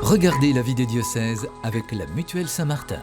Regardez la vie des diocèses avec la Mutuelle Saint-Martin.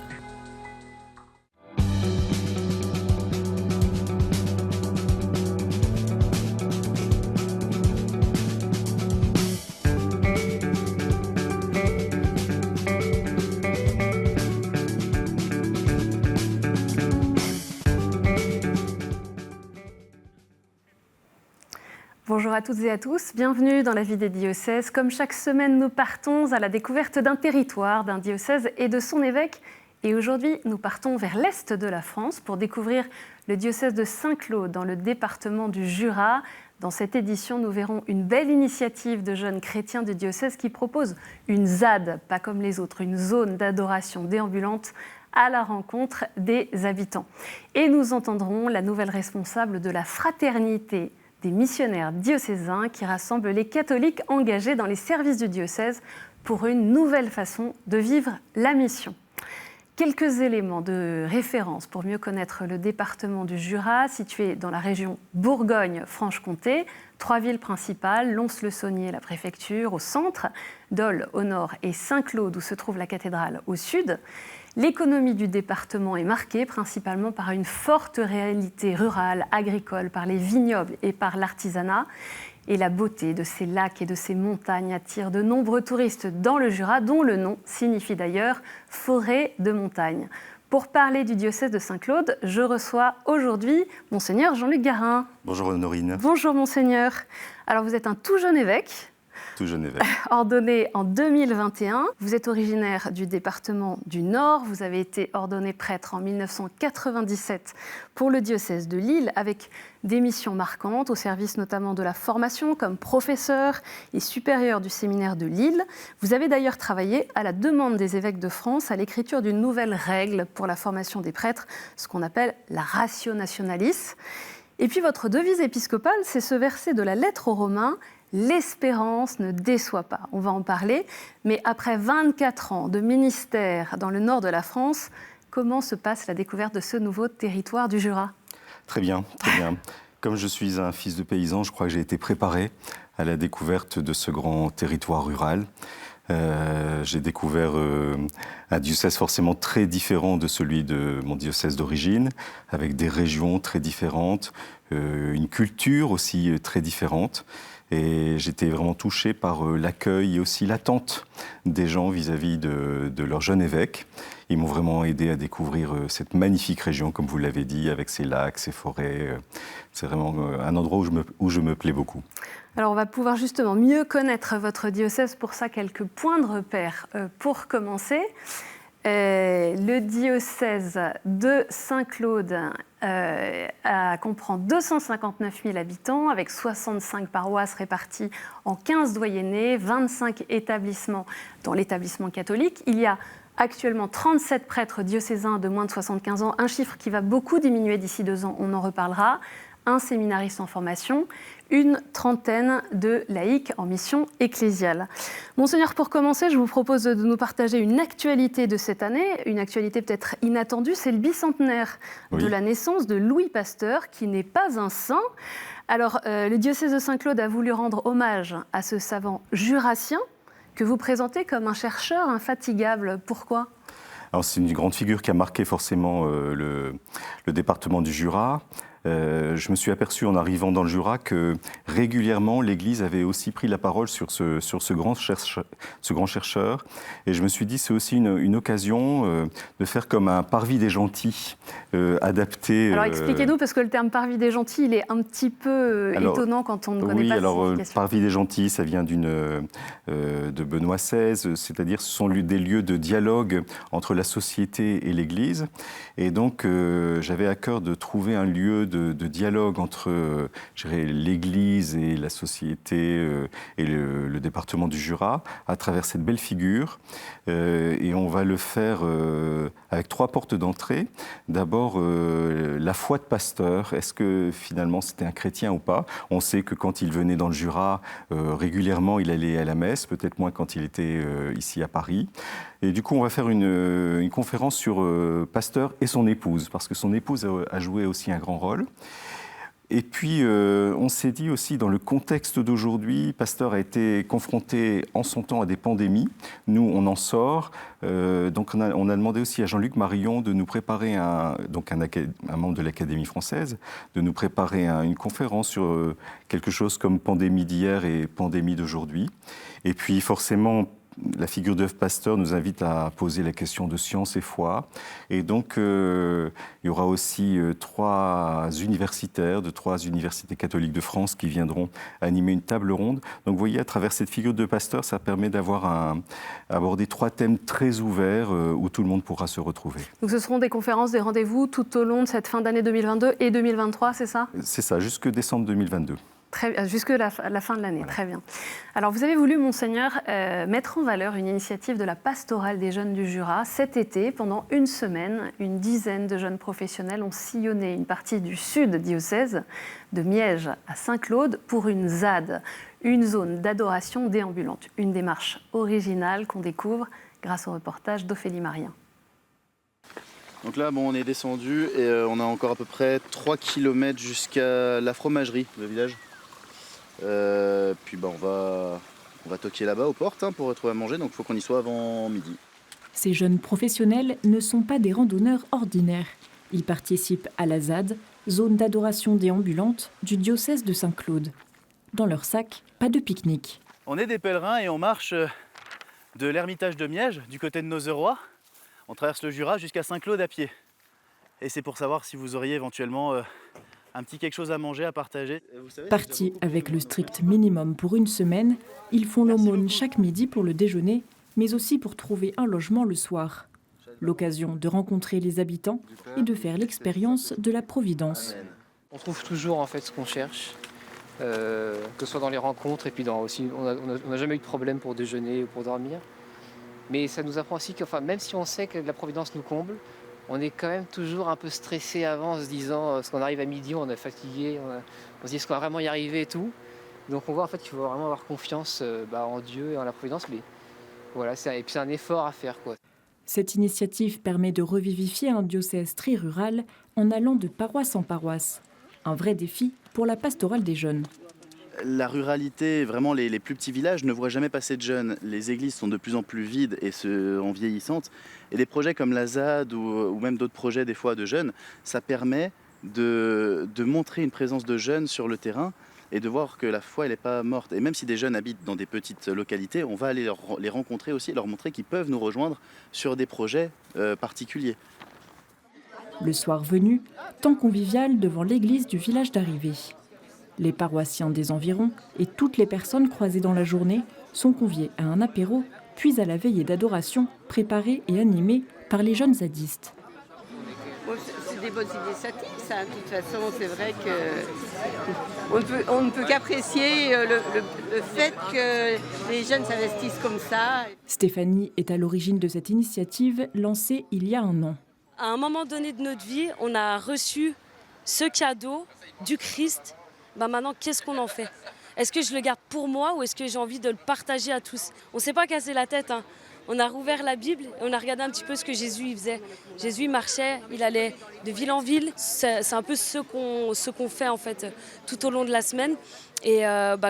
Bonjour à toutes et à tous, bienvenue dans la vie des diocèses. Comme chaque semaine, nous partons à la découverte d'un territoire, d'un diocèse et de son évêque. Et aujourd'hui, nous partons vers l'est de la France pour découvrir le diocèse de Saint-Claude dans le département du Jura. Dans cette édition, nous verrons une belle initiative de jeunes chrétiens du diocèse qui propose une ZAD, pas comme les autres, une zone d'adoration déambulante à la rencontre des habitants. Et nous entendrons la nouvelle responsable de la fraternité des missionnaires diocésains qui rassemblent les catholiques engagés dans les services du diocèse pour une nouvelle façon de vivre la mission. Quelques éléments de référence pour mieux connaître le département du Jura, situé dans la région Bourgogne-Franche-Comté. 3 villes principales, Lons-le-Saunier, la préfecture, au centre, Dole au nord et Saint-Claude, où se trouve la cathédrale, au sud. L'économie du département est marquée principalement par une forte réalité rurale, agricole, par les vignobles et par l'artisanat. Et la beauté de ces lacs et de ces montagnes attire de nombreux touristes dans le Jura, dont le nom signifie d'ailleurs « forêt de montagne ». Pour parler du diocèse de Saint-Claude, je reçois aujourd'hui Monseigneur Jean-Luc Garin. Bonjour Honorine. Bonjour Monseigneur. Alors vous êtes un tout jeune évêque. Tout jeune évêque. Ordonné en 2021. Vous êtes originaire du département du Nord. Vous avez été ordonné prêtre en 1997 pour le diocèse de Lille avec des missions marquantes au service notamment de la formation comme professeur et supérieur du séminaire de Lille. Vous avez d'ailleurs travaillé à la demande des évêques de France à l'écriture d'une nouvelle règle pour la formation des prêtres, ce qu'on appelle la ratio nationalis. Et puis votre devise épiscopale, c'est ce verset de la lettre aux Romains: l'espérance ne déçoit pas. On va en parler, mais après 24 ans de ministère dans le nord de la France, comment se passe la découverte de ce nouveau territoire du Jura ? Très bien, très bien. Comme je suis un fils de paysan, je crois que j'ai été préparé à la découverte de ce grand territoire rural. J'ai découvert un diocèse forcément très différent de celui de mon diocèse d'origine, avec des régions très différentes, une culture aussi très différente. Et j'étais vraiment touché par l'accueil et aussi l'attente des gens vis-à-vis de leur jeune évêque. Ils m'ont vraiment aidé à découvrir cette magnifique région, comme vous l'avez dit, avec ses lacs, ses forêts. C'est vraiment un endroit où je me plais beaucoup. Alors on va pouvoir justement mieux connaître votre diocèse. Pour ça, quelques points de repère pour commencer. Le diocèse de Saint-Claude comprend 259 000 habitants avec 65 paroisses réparties en 15 doyennés, 25 établissements dont l'établissement catholique. Il y a actuellement 37 prêtres diocésains de moins de 75 ans, un chiffre qui va beaucoup diminuer d'ici 2 ans, on en reparlera. Un séminariste en formation, une trentaine de laïcs en mission ecclésiale. Monseigneur, pour commencer, je vous propose de nous partager une actualité de cette année, une actualité peut-être inattendue, c'est le bicentenaire de la naissance de Louis Pasteur, qui n'est pas un saint. Alors, le diocèse de Saint-Claude a voulu rendre hommage à ce savant jurassien que vous présentez comme un chercheur infatigable. Pourquoi ? Alors, c'est une grande figure qui a marqué forcément le département du Jura. Je me suis aperçu en arrivant dans le Jura que régulièrement l'Église avait aussi pris la parole sur ce grand chercheur. Et je me suis dit c'est aussi une occasion de faire comme un parvis des gentils adapté. Alors expliquez-nous, parce que le terme parvis des gentils, il est un petit peu étonnant quand on ne connaît pas la signification. Parvis des gentils, ça vient de Benoît XVI, c'est-à-dire ce sont des lieux de dialogue entre la société et l'Église. Et donc j'avais à cœur de trouver un lieu de dialogue entre l'Église et la société et le département du Jura à travers cette belle figure. Et on va le faire avec 3 portes d'entrée. D'abord, la foi de Pasteur. Est-ce que finalement c'était un chrétien ou pas ? On sait que quand il venait dans le Jura, régulièrement il allait à la messe, peut-être moins quand il était ici à Paris. Et du coup, on va faire une conférence sur Pasteur et son épouse, parce que son épouse a joué aussi un grand rôle. Et puis, on s'est dit aussi, dans le contexte d'aujourd'hui, Pasteur a été confronté en son temps à des pandémies. Nous, on en sort. Donc, on a demandé aussi à Jean-Luc Marion de nous préparer, un membre de l'Académie française, de nous préparer une conférence sur quelque chose comme pandémie d'hier et pandémie d'aujourd'hui. Et puis, forcément, la figure d'Œuvre Pasteur nous invite à poser la question de science et foi. Et donc, il y aura aussi 3 universitaires de 3 universités catholiques de France qui viendront animer une table ronde. Donc, vous voyez, à travers cette figure de Pasteur, ça permet d'aborder 3 thèmes très ouverts où tout le monde pourra se retrouver. Donc, ce seront des conférences, des rendez-vous tout au long de cette fin d'année 2022 et 2023, c'est ça? C'est ça, jusque décembre 2022. Jusque la fin de l'année, voilà. Très bien. Alors, vous avez voulu, Monseigneur, mettre en valeur une initiative de la pastorale des jeunes du Jura. Cet été, pendant une semaine, une dizaine de jeunes professionnels ont sillonné une partie du sud diocèse, de Miège à Saint-Claude, pour une ZAD, une zone d'adoration déambulante. Une démarche originale qu'on découvre grâce au reportage d'Ophélie Marien. Donc là, on est descendu et on a encore à peu près 3 km jusqu'à la fromagerie, le village. Puis on va toquer là-bas aux portes pour retrouver à manger, donc il faut qu'on y soit avant midi. Ces jeunes professionnels ne sont pas des randonneurs ordinaires. Ils participent à la ZAD, zone d'adoration déambulante du diocèse de Saint-Claude. Dans leur sac, pas de pique-nique. On est des pèlerins et on marche de l'ermitage de Miège, du côté de Nozeroy. On traverse le Jura jusqu'à Saint-Claude à pied. Et c'est pour savoir si vous auriez éventuellement un petit quelque chose à manger, à partager. Partis avec le strict minimum pour une semaine, ils font l'aumône chaque midi pour le déjeuner, mais aussi pour trouver un logement le soir. L'occasion de rencontrer les habitants et de faire l'expérience de la Providence. On trouve toujours en fait ce qu'on cherche, que ce soit dans les rencontres et puis aussi, on n'a jamais eu de problème pour déjeuner ou pour dormir. Mais ça nous apprend aussi que même si on sait que la Providence nous comble, on est quand même toujours un peu stressé avant en se disant, parce qu'on arrive à midi, on est fatigué, on se dit est-ce qu'on va vraiment y arriver et tout. Donc on voit en fait qu'il faut vraiment avoir confiance en Dieu et en la Providence, mais voilà, et puis c'est un effort à faire, quoi. Cette initiative permet de revivifier un diocèse très rural en allant de paroisse en paroisse. Un vrai défi pour la pastorale des jeunes. La ruralité, vraiment les plus petits villages ne voient jamais passer de jeunes. Les églises sont de plus en plus vides et en vieillissantes. Et des projets comme la ZAD ou même d'autres projets des fois de jeunes, ça permet de montrer une présence de jeunes sur le terrain et de voir que la foi elle n'est pas morte. Et même si des jeunes habitent dans des petites localités, on va aller les rencontrer aussi et leur montrer qu'ils peuvent nous rejoindre sur des projets particuliers. Le soir venu, temps convivial devant l'église du village d'arrivée. Les paroissiens des environs et toutes les personnes croisées dans la journée sont conviés à un apéro, puis à la veillée d'adoration préparée et animée par les jeunes zadistes. C'est des bonnes initiatives, ça. De toute façon, c'est vrai qu'on ne peut qu'apprécier le fait que les jeunes s'investissent comme ça. Stéphanie est à l'origine de cette initiative lancée il y a un an. À un moment donné de notre vie, on a reçu ce cadeau du Christ. Maintenant, qu'est-ce qu'on en fait? Est-ce que je le garde pour moi ou est-ce que j'ai envie de le partager à tous? On ne s'est pas cassé la tête. On a rouvert la Bible et on a regardé un petit peu ce que Jésus il faisait. Jésus il marchait, il allait de ville en ville. C'est un peu ce qu'on fait en fait tout au long de la semaine. Et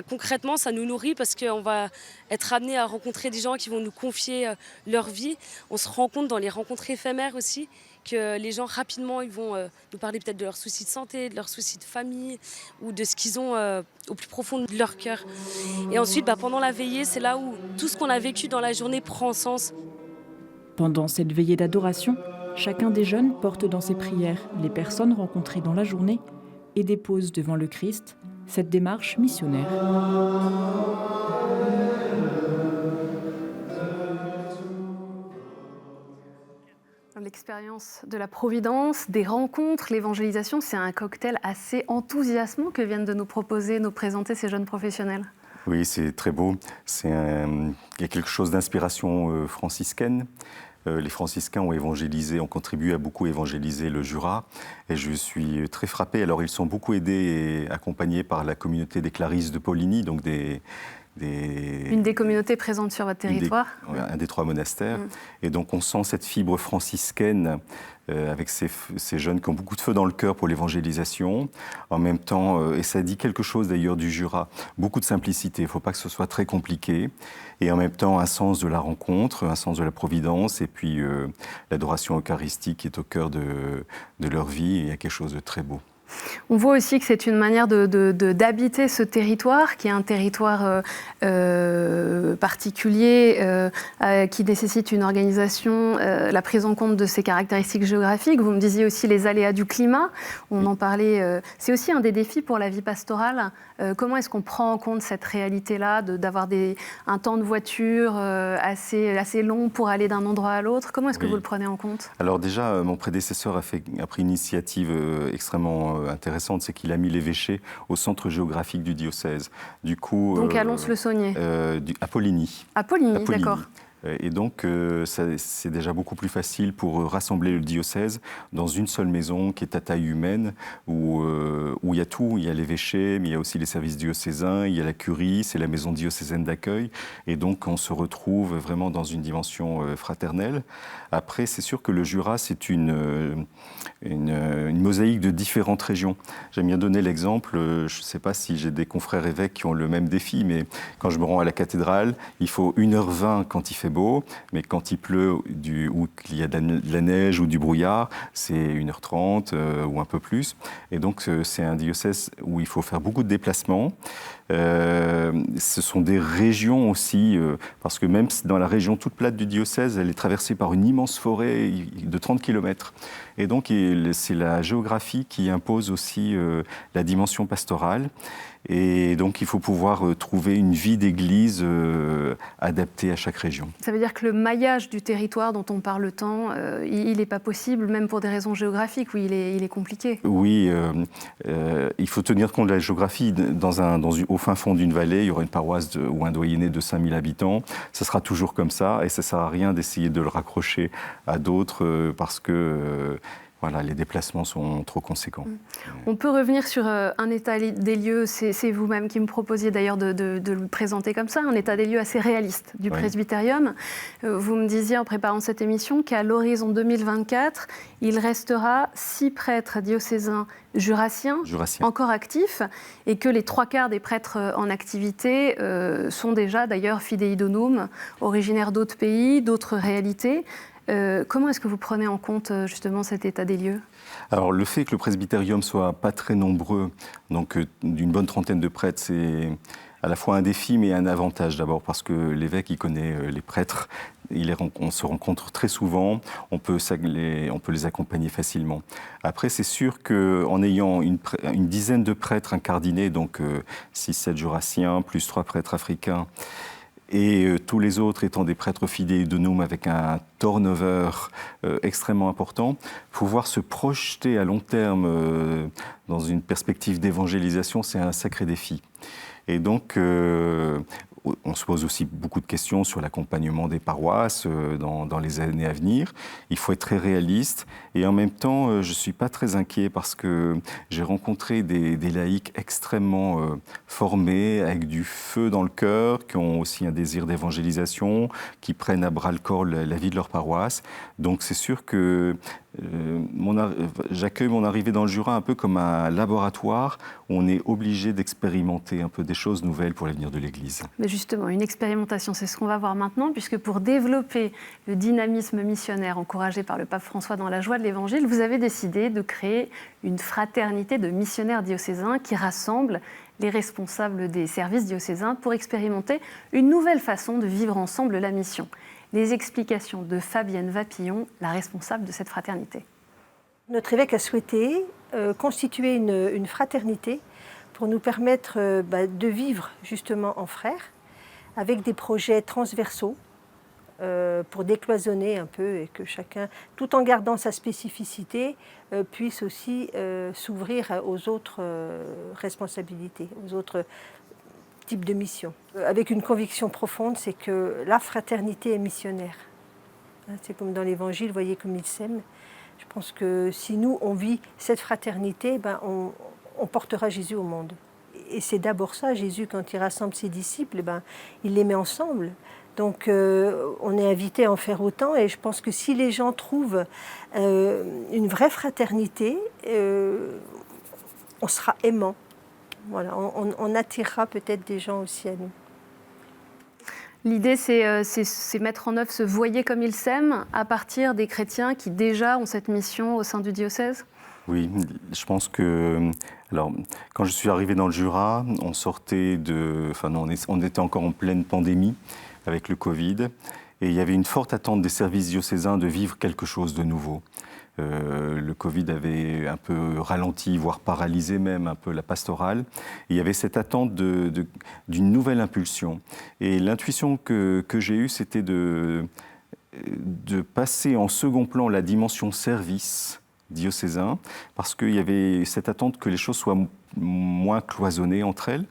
concrètement, ça nous nourrit parce qu'on va être amené à rencontrer des gens qui vont nous confier leur vie. On se rend compte dans les rencontres éphémères aussi que les gens rapidement ils vont nous parler peut-être de leurs soucis de santé, de leurs soucis de famille ou de ce qu'ils ont au plus profond de leur cœur. Et ensuite, pendant la veillée, c'est là où tout ce qu'on a vécu dans la journée prend sens. Pendant cette veillée d'adoration, chacun des jeunes porte dans ses prières les personnes rencontrées dans la journée et dépose devant le Christ cette démarche missionnaire. L'expérience de la Providence, des rencontres, l'évangélisation, c'est un cocktail assez enthousiasmant que viennent de nous proposer, nous présenter ces jeunes professionnels. Oui, c'est très beau. Il y a quelque chose d'inspiration franciscaine. Les franciscains ont évangélisé, ont contribué à beaucoup évangéliser le Jura. Et je suis très frappé. Alors, ils sont beaucoup aidés et accompagnés par la communauté des Clarisses de Poligny, donc des Une des communautés présentes sur votre territoire. Un des 3 monastères. Et donc on sent cette fibre franciscaine avec ces jeunes qui ont beaucoup de feu dans le cœur pour l'évangélisation. En même temps, et ça dit quelque chose d'ailleurs du Jura, beaucoup de simplicité, il ne faut pas que ce soit très compliqué. Et en même temps, un sens de la rencontre, un sens de la providence, et puis l'adoration eucharistique qui est au cœur de leur vie, et il y a quelque chose de très beau. On voit aussi que c'est une manière d'habiter ce territoire, qui est un territoire particulier, qui nécessite une organisation, la prise en compte de ses caractéristiques géographiques. Vous me disiez aussi les aléas du climat, on en parlait. C'est aussi un des défis pour la vie pastorale. Comment est-ce qu'on prend en compte cette réalité-là, d'avoir un temps de voiture assez long pour aller d'un endroit à l'autre? Comment est-ce que vous le prenez en compte? Alors déjà, mon prédécesseur a pris une initiative extrêmement intéressante, c'est qu'il a mis l'évêché au centre géographique du diocèse. Du coup, donc à Lons-le-Saunier. À Poligny. À Poligny, d'accord. Et donc, c'est déjà beaucoup plus facile pour rassembler le diocèse dans une seule maison qui est à taille humaine, où il y a tout. Il y a l'évêché, mais il y a aussi les services diocésains, il y a la curie, c'est la maison diocésaine d'accueil. Et donc, on se retrouve vraiment dans une dimension fraternelle. Après, c'est sûr que le Jura, c'est une mosaïque de différentes régions. J'aime bien donner l'exemple, je ne sais pas si j'ai des confrères évêques qui ont le même défi, mais quand je me rends à la cathédrale, il faut 1h20 quand il fait beau, mais quand il pleut ou qu'il y a de la neige ou du brouillard, c'est 1h30 ou un peu plus. Et donc, c'est un diocèse où il faut faire beaucoup de déplacements. Ce sont des régions aussi, parce que même dans la région toute plate du diocèse, elle est traversée par une immense forêt de 30 km. Et donc, c'est la géographie qui impose aussi la dimension pastorale. Et donc, il faut pouvoir trouver une vie d'église adaptée à chaque région. Ça veut dire que le maillage du territoire dont on parle tant, il n'est pas possible, même pour des raisons géographiques, où il est compliqué. Oui, il faut tenir compte de la géographie. Au fin fond d'une vallée, il y aura une paroisse ou un doyenné de 5000 habitants. Ça sera toujours comme ça, et ça ne sert à rien d'essayer de le raccrocher à d'autres, parce que... Voilà, les déplacements sont trop conséquents. On peut revenir sur un état des lieux, c'est vous-même qui me proposiez d'ailleurs de le présenter comme ça, un état des lieux assez réaliste du presbytérium. Vous me disiez en préparant cette émission qu'à l'horizon 2024, il restera 6 prêtres diocésains jurassiens encore actifs, et que les 3/4 des prêtres en activité sont déjà d'ailleurs fidei donum, originaires d'autres pays, d'autres réalités. Comment est-ce que vous prenez en compte justement cet état des lieux? Alors le fait que le presbytérium soit pas très nombreux, donc d'une bonne trentaine de prêtres, c'est à la fois un défi mais un avantage d'abord, parce que l'évêque il connaît les prêtres, on se rencontre très souvent, on peut les accompagner facilement. Après c'est sûr qu'en ayant une dizaine de prêtres incardinés, donc 6-7 jurassiens plus 3 prêtres africains, et tous les autres étant des prêtres fidei donum avec un turnover extrêmement important, pouvoir se projeter à long terme dans une perspective d'évangélisation, c'est un sacré défi. Et donc, on se pose aussi beaucoup de questions sur l'accompagnement des paroisses dans les années à venir. Il faut être très réaliste, et en même temps, je ne suis pas très inquiet, parce que j'ai rencontré des laïcs extrêmement formés, avec du feu dans le cœur, qui ont aussi un désir d'évangélisation, qui prennent à bras-le-corps la vie de leur paroisse. Donc c'est sûr que j'accueille mon arrivée dans le Jura un peu comme un laboratoire où on est obligé d'expérimenter un peu des choses nouvelles pour l'avenir de l'Église. Mais justement, une expérimentation, c'est ce qu'on va voir maintenant, puisque pour développer le dynamisme missionnaire encouragé par le pape François dans la joie de l'Évangile, vous avez décidé de créer une fraternité de missionnaires diocésains qui rassemble les responsables des services diocésains pour expérimenter une nouvelle façon de vivre ensemble la mission. Les explications de Fabienne Vapillon, la responsable de cette fraternité. Notre évêque a souhaité constituer une fraternité pour nous permettre de vivre justement en frères, avec des projets transversaux pour décloisonner un peu, et que chacun, tout en gardant sa spécificité, puisse aussi s'ouvrir aux autres responsabilités, aux autres type de mission. Avec une conviction profonde, c'est que la fraternité est missionnaire. C'est comme dans l'Évangile, voyez comme ils s'aiment. Je pense que si nous, on vit cette fraternité, on portera Jésus au monde. Et c'est d'abord ça, Jésus, quand il rassemble ses disciples, il les met ensemble. Donc on est invité à en faire autant, et je pense que si les gens trouvent une vraie fraternité, on sera aimant. Voilà, on attirera peut-être des gens aussi à nous. L'idée, c'est mettre en œuvre ce « voyer comme ils s'aiment » à partir des chrétiens qui déjà ont cette mission au sein du diocèse? Oui, je pense que... Alors, quand je suis arrivé dans le Jura, on sortait de... Enfin, non, on était encore en pleine pandémie avec le Covid, et il y avait une forte attente des services diocésains de vivre quelque chose de nouveau. Le Covid avait un peu ralenti, voire paralysé même un peu la pastorale. Et il y avait cette attente d'une nouvelle impulsion. Et l'intuition que j'ai eue, c'était de passer en second plan la dimension service diocésain, parce qu'il y avait cette attente que les choses soient moins cloisonnées entre elles,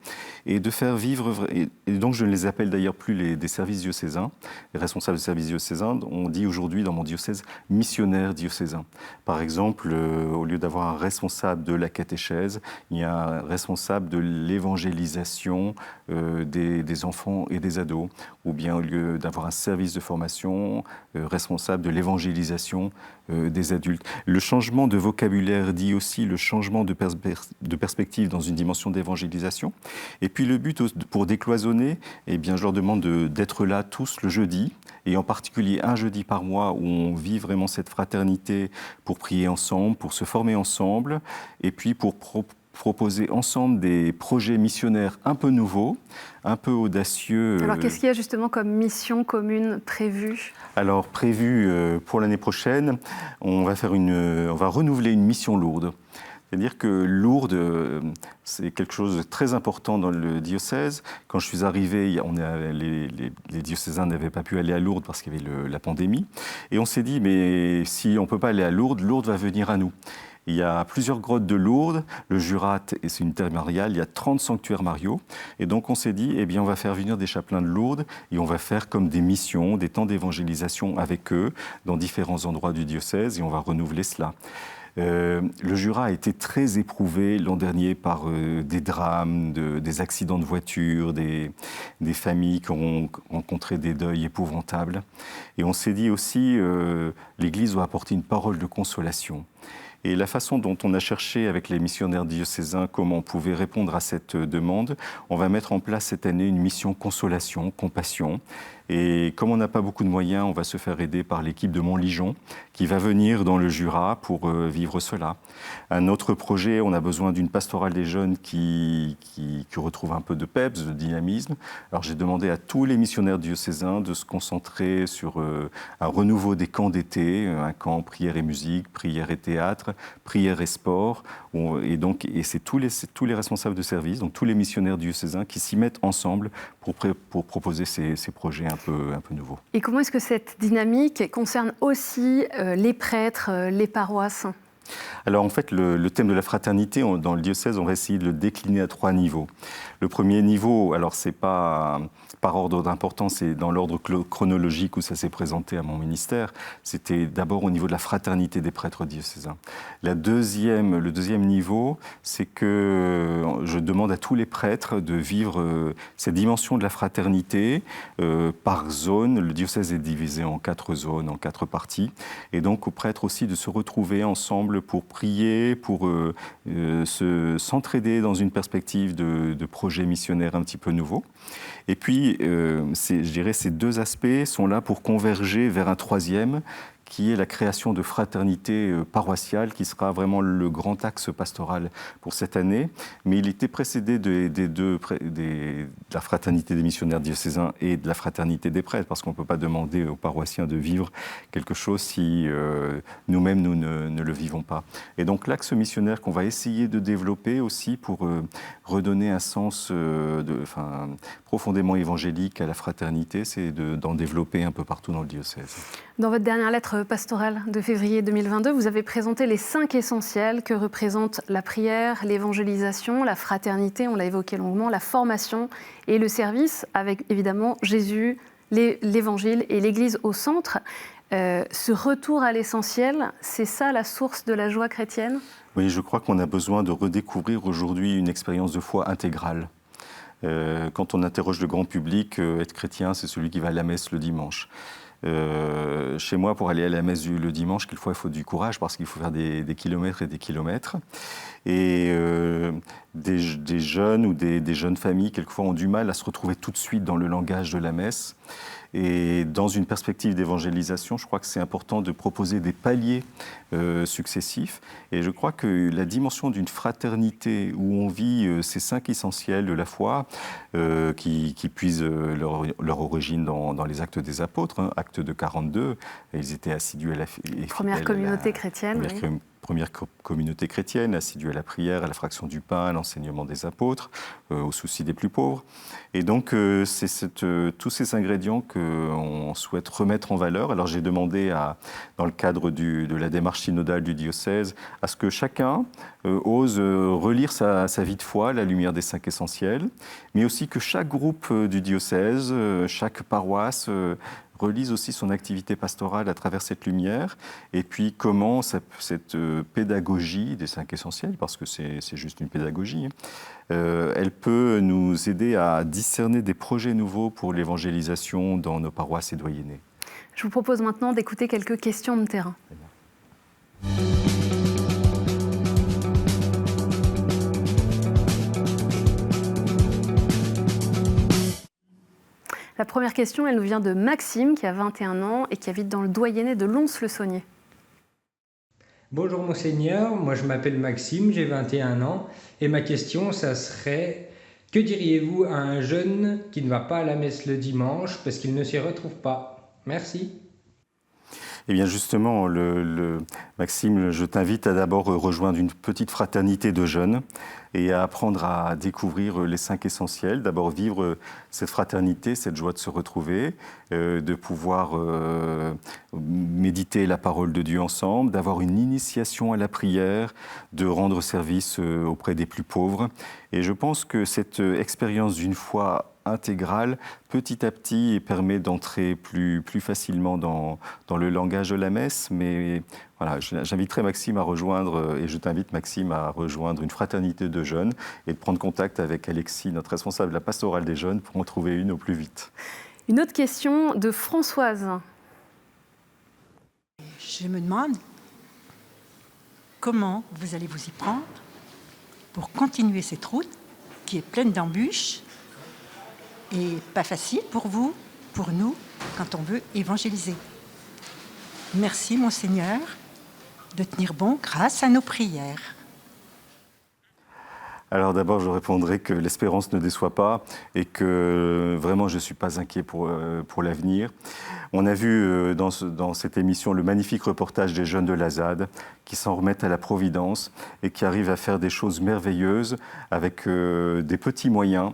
et de faire vivre, et donc je ne les appelle d'ailleurs plus des services diocésains, les responsables de services diocésains, on dit aujourd'hui dans mon diocèse missionnaires diocésains. Par exemple, au lieu d'avoir un responsable de la catéchèse, il y a un responsable de l'évangélisation des enfants et des ados, ou bien au lieu d'avoir un service de formation, responsable de l'évangélisation des adultes. Le changement de vocabulaire dit aussi le changement de perspective dans une dimension d'évangélisation. Et puis le but, pour décloisonner, eh bien, je leur demande d'être là tous le jeudi, et en particulier un jeudi par mois où on vit vraiment cette fraternité pour prier ensemble, pour se former ensemble, et puis pour proposer ensemble des projets missionnaires un peu nouveaux, un peu audacieux. Alors qu'est-ce qu'il y a justement comme mission commune prévue? Alors prévu pour l'année prochaine, on va renouveler une mission Lourdes. C'est-à-dire que Lourdes, c'est quelque chose de très important dans le diocèse. Quand je suis arrivé, les diocésains n'avaient pas pu aller à Lourdes parce qu'il y avait la pandémie. Et on s'est dit, mais si on ne peut pas aller à Lourdes, Lourdes va venir à nous. Il y a plusieurs grottes de Lourdes, le Jura, et c'est une terre mariale, il y a 30 sanctuaires mariaux. Et donc on s'est dit, eh bien on va faire venir des chapelains de Lourdes et on va faire comme des missions, des temps d'évangélisation avec eux dans différents endroits du diocèse, et on va renouveler cela. Le Jura a été très éprouvé l'an dernier par des drames, des accidents de voiture, des familles qui ont rencontré des deuils épouvantables. Et on s'est dit aussi, l'Église doit apporter une parole de consolation. Et la façon dont on a cherché avec les missionnaires diocésains comment on pouvait répondre à cette demande, on va mettre en place cette année une mission consolation, compassion. Et comme on n'a pas beaucoup de moyens, on va se faire aider par l'équipe de Montligeon qui va venir dans le Jura pour vivre cela. Un autre projet, on a besoin d'une pastorale des jeunes qui retrouve un peu de peps, de dynamisme. Alors j'ai demandé à tous les missionnaires diocésains de se concentrer sur un renouveau des camps d'été, un camp prière et musique, prière et théâtre, prière et sport. Et c'est tous les responsables de service, donc tous les missionnaires diocésains qui s'y mettent ensemble pour proposer ces projets un peu nouveaux. Et comment est-ce que cette dynamique concerne aussi les prêtres, les paroisses? Alors en fait, le thème de la fraternité, dans le diocèse, on va essayer de le décliner à 3 niveaux. Le premier niveau, alors c'est pas par ordre d'importance, c'est dans l'ordre chronologique où ça s'est présenté à mon ministère. C'était d'abord au niveau de la fraternité des prêtres diocésains. Le deuxième niveau, c'est que je demande à tous les prêtres de vivre cette dimension de la fraternité par zone. Le diocèse est divisé en 4 zones, en 4 parties. Et donc aux prêtres aussi de se retrouver ensemble pour prier, pour s'entraider dans une perspective de projet missionnaire un petit peu nouveau. Et puis, je dirais, ces 2 aspects sont là pour converger vers un troisième, qui est la création de fraternités paroissiales, qui sera vraiment le grand axe pastoral pour cette année. Mais il était précédé de la fraternité des missionnaires diocésains et de la fraternité des prêtres, parce qu'on ne peut pas demander aux paroissiens de vivre quelque chose si nous-mêmes, nous ne le vivons pas. Et donc l'axe missionnaire qu'on va essayer de développer aussi pour redonner un sens profondément évangélique à la fraternité, c'est d'en développer un peu partout dans le diocèse. Dans votre dernière lettre pastorale de février 2022, vous avez présenté les 5 essentiels que représentent la prière, l'évangélisation, la fraternité, on l'a évoqué longuement, la formation et le service, avec évidemment Jésus, l'Évangile et l'Église au centre. Ce retour à l'essentiel, c'est ça la source de la joie chrétienne ? Oui, je crois qu'on a besoin de redécouvrir aujourd'hui une expérience de foi intégrale. Quand on interroge le grand public, être chrétien, c'est celui qui va à la messe le dimanche. Chez moi, pour aller à la messe le dimanche, quelquefois, il faut du courage parce qu'il faut faire des kilomètres et des kilomètres. Et des jeunes ou des jeunes familles, quelquefois, ont du mal à se retrouver tout de suite dans le langage de la messe. Et dans une perspective d'évangélisation, je crois que c'est important de proposer des paliers successifs. Et je crois que la dimension d'une fraternité où on vit ces 5 essentiels de la foi, qui puisent leur origine dans les actes des apôtres, hein, acte de 42, ils étaient assidus à la... Première communauté chrétienne, oui. Première communauté chrétienne, assidue à la prière, à la fraction du pain, à l'enseignement des apôtres, au souci des plus pauvres. Et donc, c'est tous ces ingrédients qu'on souhaite remettre en valeur. Alors, j'ai demandé, dans le cadre de la démarche synodale du diocèse, à ce que chacun ose relire sa vie de foi à la lumière des 5 essentiels, mais aussi que chaque groupe du diocèse, chaque paroisse, relise aussi son activité pastorale à travers cette lumière, et puis comment cette pédagogie des 5 essentiels, parce que c'est juste une pédagogie, elle peut nous aider à discerner des projets nouveaux pour l'évangélisation dans nos paroisses et doyennés. Je vous propose maintenant d'écouter quelques questions de terrain. La première question, elle nous vient de Maxime, qui a 21 ans et qui habite dans le doyenné de Lons-le-Saunier. Bonjour Monseigneur, moi je m'appelle Maxime, j'ai 21 ans et ma question, ça serait: que diriez-vous à un jeune qui ne va pas à la messe le dimanche parce qu'il ne s'y retrouve pas? Merci. Eh bien justement, Maxime, je t'invite à d'abord rejoindre une petite fraternité de jeunes et à apprendre à découvrir les 5 essentiels. D'abord vivre cette fraternité, cette joie de se retrouver, de pouvoir méditer la parole de Dieu ensemble, d'avoir une initiation à la prière, de rendre service auprès des plus pauvres. Et je pense que cette expérience d'une foi intégrale, petit à petit, permet d'entrer plus facilement dans le langage de la messe. Mais voilà, j'inviterai Maxime à rejoindre, et je t'invite Maxime à rejoindre une fraternité de jeunes et de prendre contact avec Alexis, notre responsable de la pastorale des jeunes, pour en trouver une au plus vite. Une autre question de Françoise. Je me demande comment vous allez vous y prendre pour continuer cette route qui est pleine d'embûches et pas facile pour vous, pour nous, quand on veut évangéliser. Merci, Monseigneur, de tenir bon grâce à nos prières. Alors d'abord, je répondrai que l'espérance ne déçoit pas et que vraiment je ne suis pas inquiet pour l'avenir. On a vu dans cette émission le magnifique reportage des jeunes de la ZAD qui s'en remettent à la Providence et qui arrivent à faire des choses merveilleuses avec des petits moyens.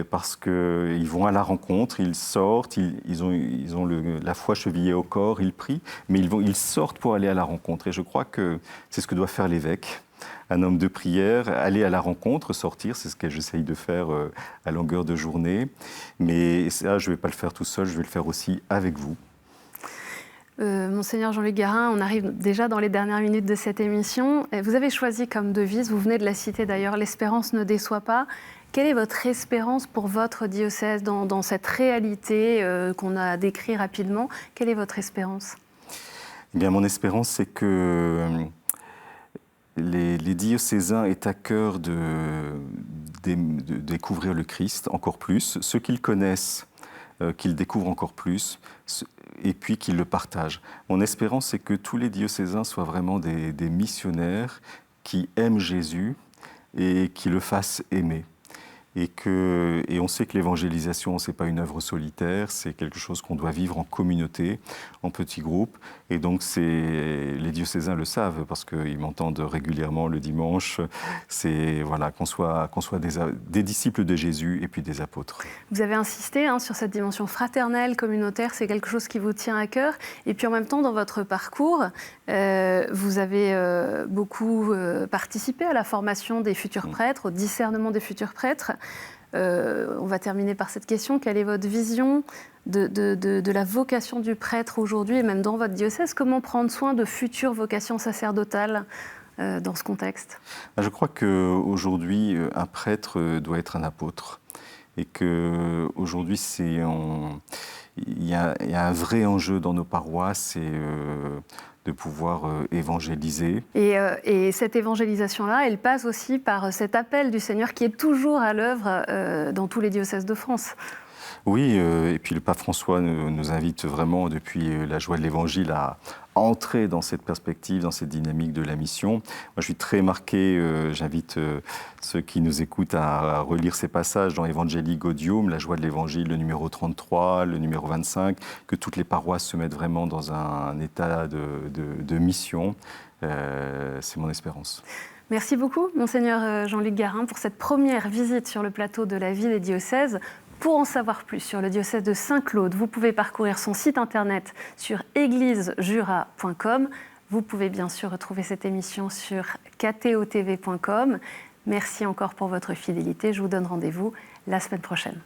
Parce qu'ils vont à la rencontre, ils sortent, ils ont la foi chevillée au corps, ils prient, mais ils sortent pour aller à la rencontre. Et je crois que c'est ce que doit faire l'évêque, un homme de prière, aller à la rencontre, sortir, c'est ce que j'essaye de faire à longueur de journée. Mais ça, je ne vais pas le faire tout seul, je vais le faire aussi avec vous. Monseigneur Jean-Luc Garin, on arrive déjà dans les dernières minutes de cette émission. Vous avez choisi comme devise, vous venez de la citer d'ailleurs, l'espérance ne déçoit pas. Quelle est votre espérance pour votre diocèse dans cette réalité qu'on a décrite rapidement? Quelle est votre espérance? Eh bien, mon espérance, c'est que les diocésains aient à cœur de découvrir le Christ encore plus, ceux qu'ils connaissent, qu'ils découvrent encore plus, et puis qu'ils le partagent. Mon espérance, c'est que tous les diocésains soient vraiment des missionnaires qui aiment Jésus et qui le fassent aimer. Et on sait que l'évangélisation, ce n'est pas une œuvre solitaire, c'est quelque chose qu'on doit vivre en communauté, en petits groupes. Et donc, les diocésains le savent, parce qu'ils m'entendent régulièrement le dimanche. C'est voilà, qu'on soit des disciples de Jésus et puis des apôtres. Vous avez insisté sur cette dimension fraternelle, communautaire, c'est quelque chose qui vous tient à cœur. Et puis en même temps, dans votre parcours, vous avez beaucoup participé à la formation des futurs prêtres, au discernement des futurs prêtres. On va terminer par cette question. Quelle est votre vision de la vocation du prêtre aujourd'hui et même dans votre diocèse? Comment prendre soin de futures vocations sacerdotales dans ce contexte? Je crois qu'aujourd'hui, un prêtre doit être un apôtre. Et qu'aujourd'hui, il y a un vrai enjeu dans nos paroisses, c'est de pouvoir évangéliser. Et cette évangélisation-là, elle passe aussi par cet appel du Seigneur qui est toujours à l'œuvre dans tous les diocèses de France. Oui, et puis le pape François nous invite vraiment, depuis la joie de l'Évangile, à entrer dans cette perspective, dans cette dynamique de la mission. Moi, je suis très marqué, j'invite ceux qui nous écoutent à relire ces passages dans Evangelii Gaudium, la joie de l'Évangile, le numéro 33, le numéro 25, que toutes les paroisses se mettent vraiment dans un état de mission. C'est mon espérance. Merci beaucoup, Monseigneur Jean-Luc Garin, pour cette première visite sur le plateau de la vie des diocèses. Pour en savoir plus sur le diocèse de Saint-Claude, vous pouvez parcourir son site internet sur églisejura.com. Vous pouvez bien sûr retrouver cette émission sur ktotv.com. Merci encore pour votre fidélité. Je vous donne rendez-vous la semaine prochaine.